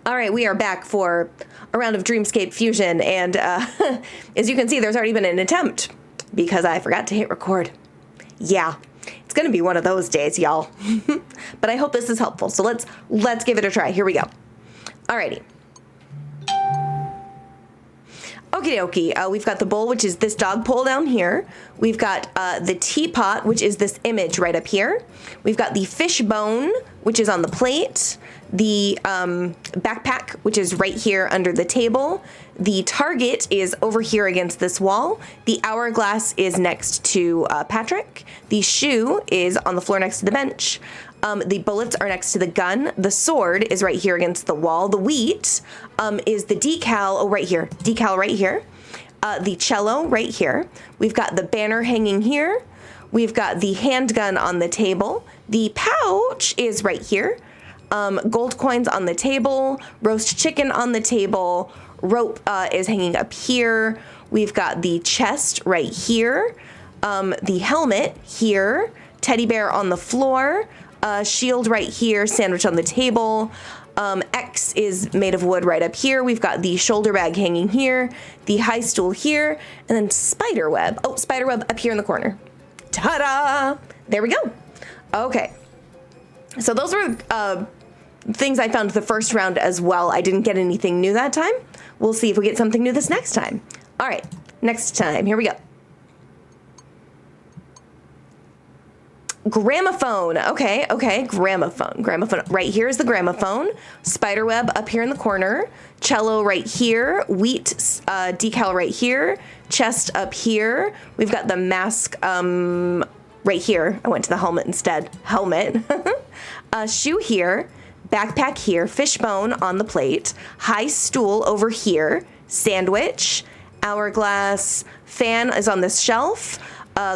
All right, we are back for a round of Dreamscape Fusion, and as you can see, there's already been an attempt because I forgot to hit record. Yeah, it's gonna be one of those days, y'all. But I hope this is helpful, so let's give it a try. Here we go. Alrighty. Okie dokie, we've got the bowl, which is this dog pole down here. We've got the teapot, which is this image right up here. We've got the fish bone, which is on the plate. The backpack, which is right here under the table. The target is over here against this wall. The hourglass is next to Patrick. The shoe is on the floor next to the bench. The bullets are next to the gun. The sword is right here against the wall. The wheat is the decal, oh, right here. Decal right here. The cello right here. We've got the banner hanging here. We've got the handgun on the table. The pouch is right here. Gold coins on the table. Roast chicken on the table. Rope is hanging up here. We've got the chest right here. The helmet here. Teddy bear on the floor. Shield right here, sandwich on the table. X is made of wood right up here. We've got the shoulder bag hanging here, the high stool here, and then spider web. Oh, spider web up here in the corner. Ta-da! There we go. Okay. So those were things I found the first round as well. I didn't get anything new that time. We'll see if we get something new this next time. All right, next time. Here we go. Gramophone. Okay, gramophone. Gramophone. Right here is the gramophone. Spiderweb up here in the corner. Cello right here. Wheat decal right here. Chest up here. We've got the mask right here. I went to the helmet instead. Helmet. Shoe here. Backpack here. Fishbone on the plate. High stool over here. Sandwich. Hourglass. Fan is on this shelf.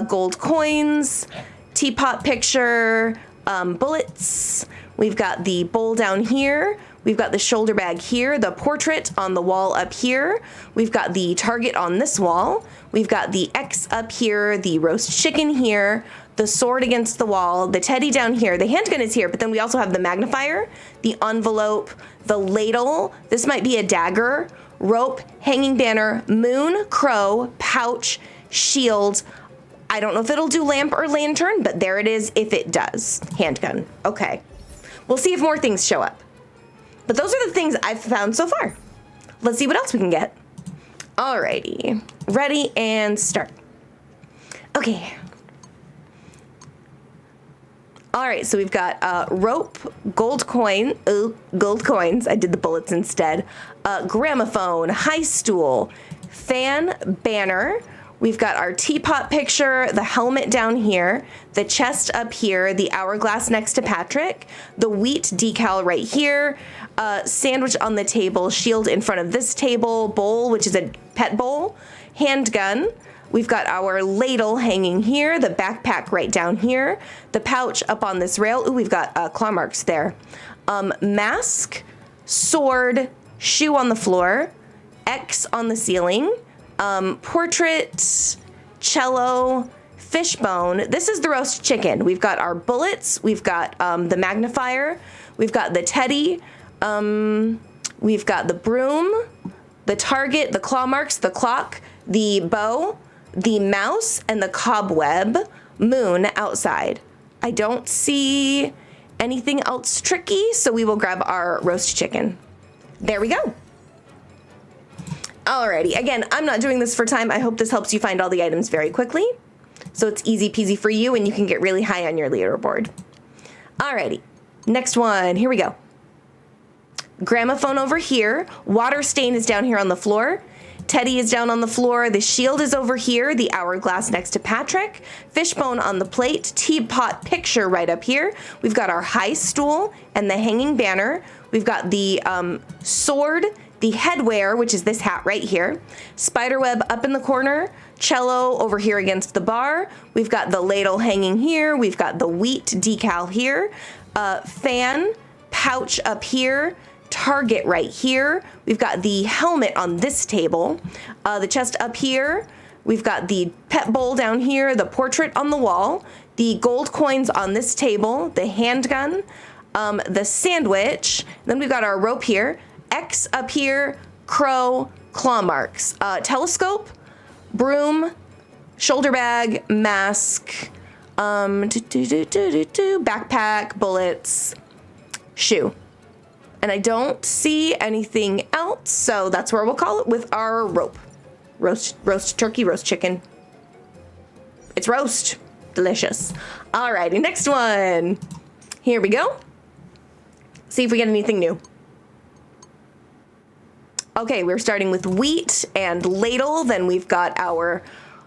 Gold coins. Teapot picture, bullets. We've got the bowl down here. We've got the shoulder bag here, the portrait on the wall up here. We've got the target on this wall. We've got the X up here, the roast chicken here, the sword against the wall, the teddy down here. The handgun is here, but then we also have the magnifier, the envelope, the ladle. This might be a dagger, rope, hanging banner, moon, crow, pouch, shield. I don't know if it'll do lamp or lantern, but there it is if it does. Handgun. Okay. We'll see if more things show up. But those are the things I've found so far. Let's see what else we can get. Alrighty. Ready and start. Okay. Alright, so we've got rope, gold coins. I did the bullets instead. Gramophone, high stool, fan, banner. We've got our teapot picture, the helmet down here, the chest up here, the hourglass next to Patrick, the wheat decal right here, sandwich on the table, shield in front of this table, bowl, which is a pet bowl, handgun. We've got our ladle hanging here, the backpack right down here, the pouch up on this rail. Ooh, we've got claw marks there. Mask, sword, shoe on the floor, X on the ceiling, portrait, cello, fishbone. This is the roast chicken. We've got our bullets. We've got the magnifier. We've got the teddy. We've got the broom, the target, the claw marks, the clock, the bow, the mouse, and the cobweb. Moon outside. I don't see anything else tricky, so we will grab our roast chicken. There we go. Alrighty, again, I'm not doing this for time. I hope this helps you find all the items very quickly. So it's easy peasy for you and you can get really high on your leaderboard. Alrighty, next one, here we go. Gramophone over here. Water stain is down here on the floor. Teddy is down on the floor. The shield is over here. The hourglass next to Patrick. Fishbone on the plate. Teapot picture right up here. We've got our high stool and the hanging banner. We've got the sword, the headwear, which is this hat right here, spiderweb up in the corner, cello over here against the bar. We've got the ladle hanging here. We've got the wheat decal here, fan, pouch up here, target right here. We've got the helmet on this table, the chest up here. We've got the pet bowl down here, the portrait on the wall, the gold coins on this table, the handgun, the sandwich. Then we've got our rope here. X up here, crow, claw marks. Telescope, broom, shoulder bag, mask, backpack, bullets, shoe. And I don't see anything else, so that's where we'll call it with our rope. Roast turkey, roast chicken. It's roast. Delicious. Alrighty, next one. Here we go. See if we get anything new. Okay, we're starting with wheat and ladle. Then we've got our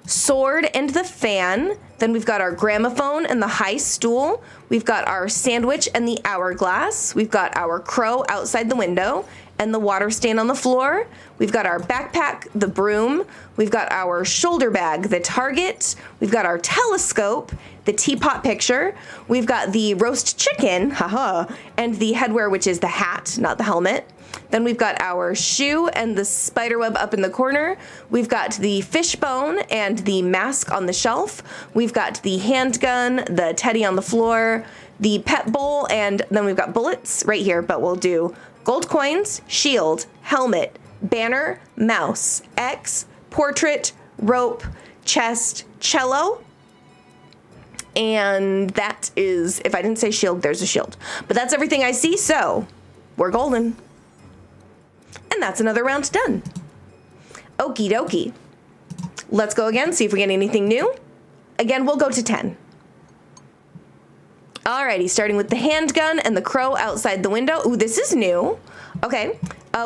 sword and the fan. Then we've got our gramophone and the high stool. We've got our sandwich and the hourglass. We've got our crow outside the window and the water stain on the floor. We've got our backpack, the broom. We've got our shoulder bag, the target. We've got our telescope, the teapot picture. We've got the roast chicken, haha, and the headwear, which is the hat, not the helmet. Then we've got our shoe and the spiderweb up in the corner. We've got the fishbone and the mask on the shelf. We've got the handgun, the teddy on the floor, the pet bowl, and then we've got bullets right here, but we'll do gold coins, shield, helmet, banner, mouse, X, portrait, rope, chest, cello. And that is, if I didn't say shield, there's a shield. But that's everything I see, so we're golden. And that's another round done. Okie dokie. Let's go again, see if we get anything new. Again, we'll go to 10. Alrighty, starting with the handgun and the crow outside the window. Ooh, this is new. Okay,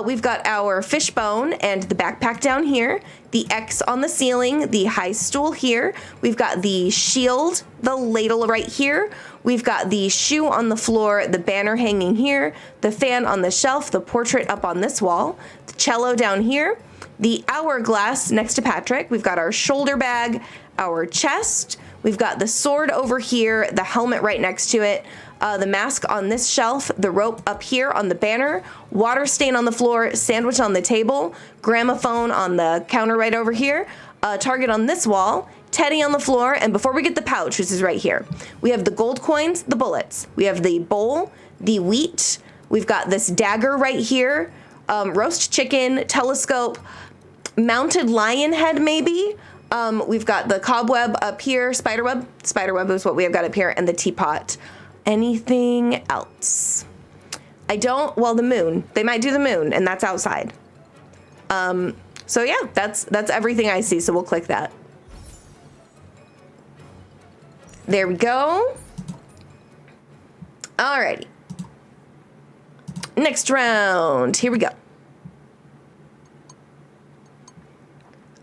we've got our fishbone and the backpack down here, the X on the ceiling, the high stool here. We've got the shield, the ladle right here. We've got the shoe on the floor, the banner hanging here, the fan on the shelf, the portrait up on this wall, the cello down here, the hourglass next to Patrick. We've got our shoulder bag, our chest. We've got the sword over here, the helmet right next to it, the mask on this shelf, the rope up here on the banner, water stain on the floor, sandwich on the table, gramophone on the counter right over here, target on this wall, teddy on the floor, and before we get the pouch, which is right here, we have the gold coins, the bullets. We have the bowl, the wheat. We've got this dagger right here, roast chicken, telescope, mounted lion head maybe. We've got the cobweb up here, spiderweb is what we have got up here, and the teapot. Anything else? Well, the moon. They might do the moon, and that's outside. So yeah, that's everything I see, so we'll click that. There we go. Alrighty. Next round, here we go.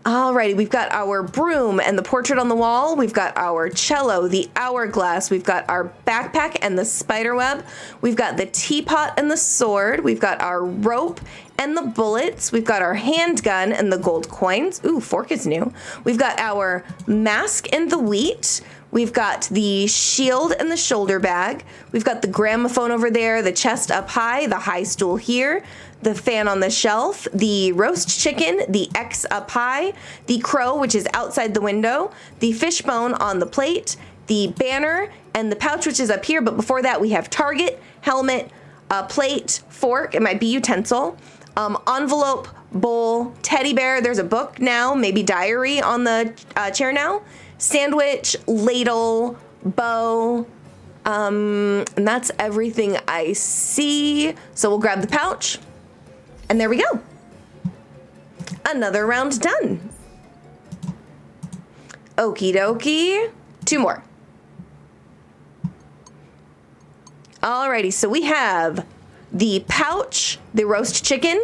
Alrighty, we've got our broom and the portrait on the wall. We've got our cello, the hourglass. We've got our backpack and the spiderweb. We've got the teapot and the sword. We've got our rope and the bullets. We've got our handgun and the gold coins. Ooh, fork is new. We've got our mask and the wheat. We've got the shield and the shoulder bag. We've got the gramophone over there, the chest up high, the high stool here, the fan on the shelf, the roast chicken, the X up high, the crow, which is outside the window, the fishbone on the plate, the banner, and the pouch, which is up here. But before that, we have target, helmet, plate, fork, it might be utensil, envelope, bowl, teddy bear. There's a book now, maybe diary on the chair now. Sandwich, ladle, bow, and that's everything I see. So we'll grab the pouch, and there we go. Another round done. Okie dokie. 2 more. Alrighty, so we have the pouch, the roast chicken,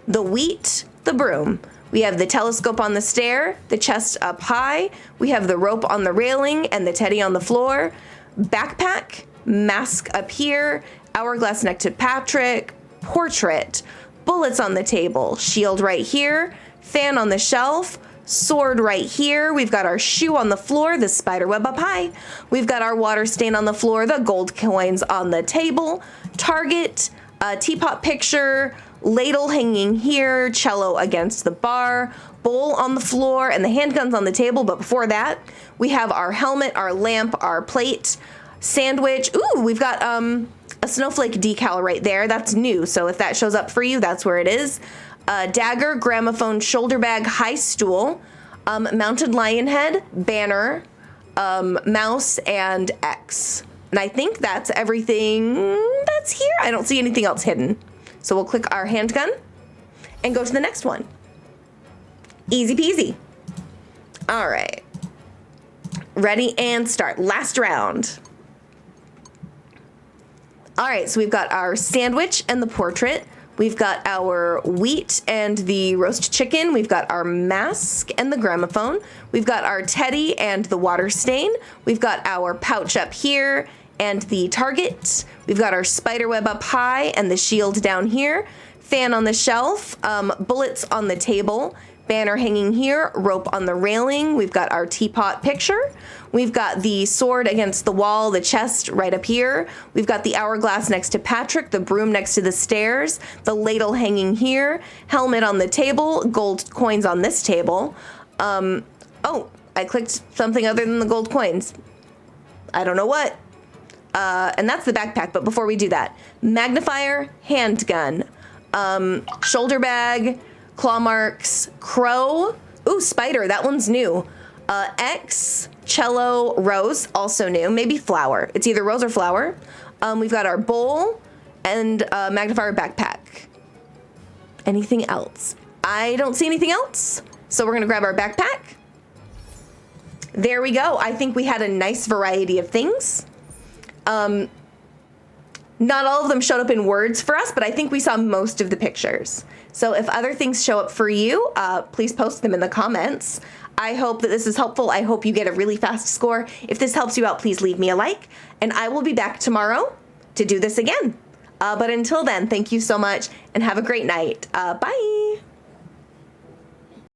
the wheat, the broom. We have the telescope on the stair, the chest up high. We have the rope on the railing and the teddy on the floor. Backpack, mask up here, hourglass next to Patrick, portrait, bullets on the table, shield right here, fan on the shelf, sword right here. We've got our shoe on the floor, the spiderweb up high. We've got our water stain on the floor, the gold coins on the table, target, teapot picture, ladle hanging here, cello against the bar, bowl on the floor, and the handguns on the table. But before that, we have our helmet, our lamp, our plate, sandwich. Ooh, we've got a snowflake decal right there. That's new, so if that shows up for you, that's where it is. Dagger, gramophone, shoulder bag, high stool, mounted lion head, banner, mouse, and X. And I think that's everything that's here. I don't see anything else hidden. So we'll click our handgun and go to the next one. Easy peasy. All right. Ready and start. Last round. All right, so we've got our sandwich and the portrait. We've got our wheat and the roast chicken. We've got our mask and the gramophone. We've got our teddy and the water stain. We've got our pouch up here and the target. We've got our spider web up high and the shield down here. Fan on the shelf, bullets on the table, banner hanging here, rope on the railing. We've got our teapot picture. We've got the sword against the wall, the chest right up here. We've got the hourglass next to Patrick, the broom next to the stairs, the ladle hanging here, helmet on the table, gold coins on this table. Oh, I clicked something other than the gold coins. I don't know what. And that's the backpack, but before we do that, magnifier, handgun, shoulder bag, claw marks, crow, ooh, spider, that one's new. X, cello, rose, also new, maybe flower. It's either rose or flower. We've got our bowl and magnifier backpack. Anything else? I don't see anything else. So we're gonna grab our backpack. There we go. I think we had a nice variety of things. Not all of them showed up in words for us, but I think we saw most of the pictures. So if other things show up for you, please post them in the comments. I hope that this is helpful. I hope you get a really fast score. If this helps you out, please leave me a like, and I will be back tomorrow to do this again. But until then, thank you so much and have a great night. Bye.